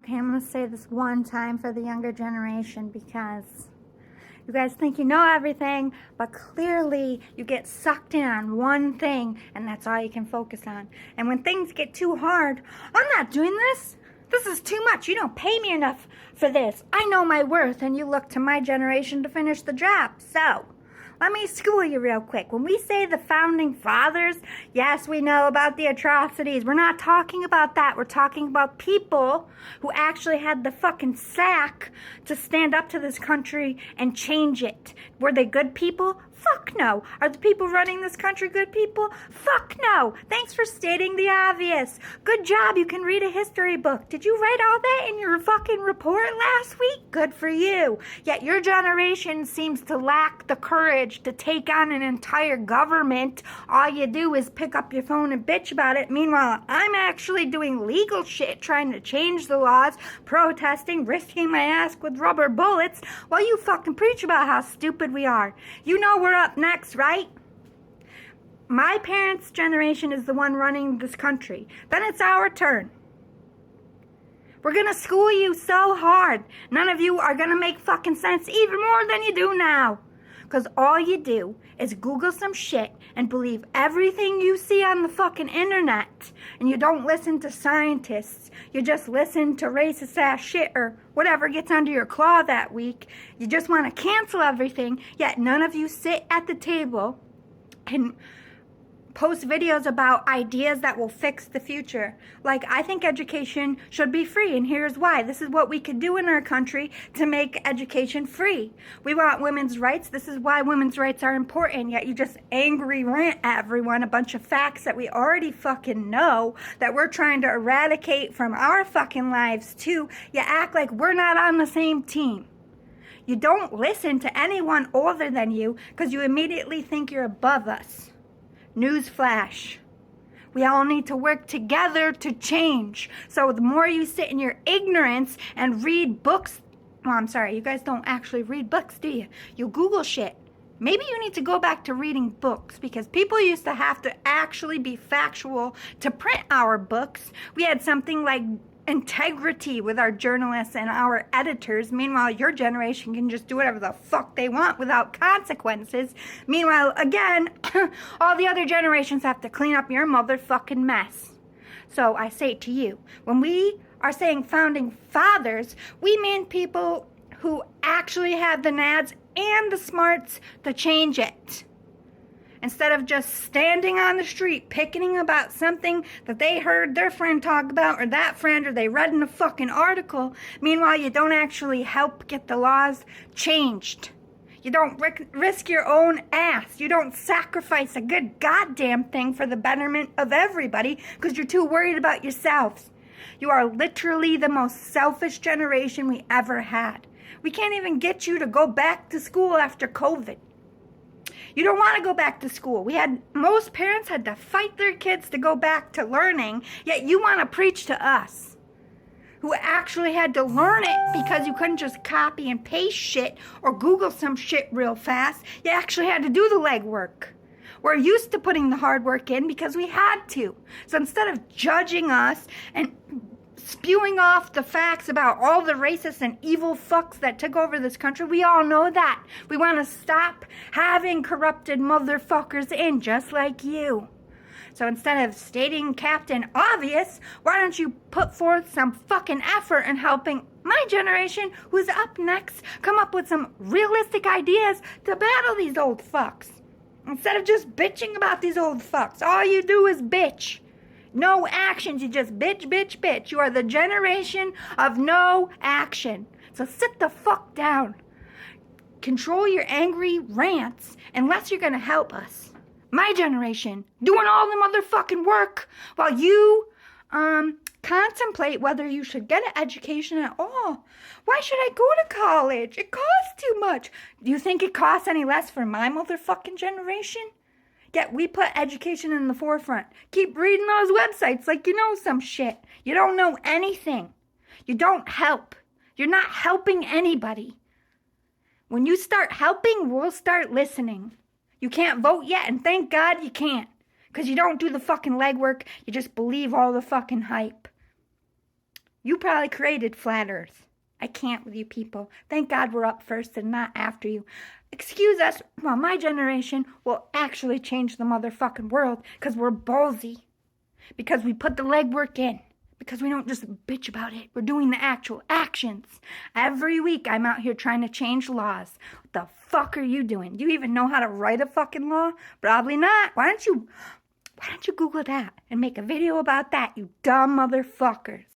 Okay, I'm going to say this one time for the younger generation because you guys think you know everything, but clearly you get sucked in on one thing and that's all you can focus on. And when things get too hard, I'm not doing this. This is too much. You don't pay me enough for this. I know my worth, and you look to my generation to finish the job. So, let me school you real quick. When we say the founding fathers, yes, we know about the atrocities. We're not talking about that. We're talking about people who actually had the fucking sack to stand up to this country and change it. Were they good people? Fuck no. Are the people running this country good people? Fuck no. Thanks for stating the obvious. Good job. You can read a history book. Did you write all that in your fucking report last week? Good for you. Yet your generation seems to lack the courage to take on an entire government. All you do is pick up your phone and bitch about it. Meanwhile, I'm actually doing legal shit, trying to change the laws, protesting, risking my ass with rubber bullets, while you fucking preach about how stupid we are. You know we're up next, right? My parents' generation is the one running this country. Then it's our turn. We're gonna school you so hard. None of you are gonna make fucking sense even more than you do now. Because all you do is Google some shit and believe everything you see on the fucking internet. And you don't listen to scientists. You just listen to racist ass shit or whatever gets under your claw that week. You just want to cancel everything, yet none of you sit at the table and post videos about ideas that will fix the future. Like, I think education should be free, and here's why. This is what we could do in our country to make education free. We want women's rights. This is why women's rights are important, yet you just angry rant at everyone a bunch of facts that we already fucking know that we're trying to eradicate from our fucking lives too. You act like we're not on the same team. You don't listen to anyone older than you because you immediately think you're above us. Newsflash. We all need to work together to change. So the more you sit in your ignorance and read books, well, I'm sorry, you guys don't actually read books, do you? You Google shit. Maybe you need to go back to reading books because people used to have to actually be factual to print our books. We had something like integrity with our journalists and our editors. Meanwhile, your generation can just do whatever the fuck they want without consequences. Meanwhile, again, all the other generations have to clean up your motherfucking mess. So I say to you, when we are saying founding fathers, we mean people who actually have the nads and the smarts to change it. Instead of just standing on the street picketing about something that they heard their friend talk about or that friend or they read in a fucking article. Meanwhile, you don't actually help get the laws changed. You don't risk your own ass. You don't sacrifice a good goddamn thing for the betterment of everybody because you're too worried about yourselves. You are literally the most selfish generation we ever had. We can't even get you to go back to school after COVID. You don't want to go back to school. Most parents had to fight their kids to go back to learning, yet you want to preach to us who actually had to learn it because you couldn't just copy and paste shit or Google some shit real fast. You actually had to do the legwork. We're used to putting the hard work in because we had to. So instead of judging us and spewing off the facts about all the racist and evil fucks that took over this country, we all know that. We want to stop having corrupted motherfuckers in just like you. So instead of stating Captain Obvious, why don't you put forth some fucking effort in helping my generation, who's up next, come up with some realistic ideas to battle these old fucks. Instead of just bitching about these old fucks, all you do is bitch. No actions, you just bitch, bitch, bitch. You are the generation of no action. So sit the fuck down. Control your angry rants unless you're gonna help us. My generation, doing all the motherfucking work while you contemplate whether you should get an education at all. Why should I go to college? It costs too much. Do you think it costs any less for my motherfucking generation? Yet we put education in the forefront. Keep reading those websites like you know some shit. You don't know anything. You don't help. You're not helping anybody. When you start helping, we'll start listening. You can't vote yet, and thank God you can't. Because you don't do the fucking legwork. You just believe all the fucking hype. You probably created flat earth. I can't with you people. Thank God we're up first and not after you. Excuse us while my generation will actually change the motherfucking world because we're ballsy. Because we put the legwork in. Because we don't just bitch about it. We're doing the actual actions. Every week I'm out here trying to change laws. What the fuck are you doing? Do you even know how to write a fucking law? Probably not. Why don't you Google that and make a video about that, you dumb motherfuckers?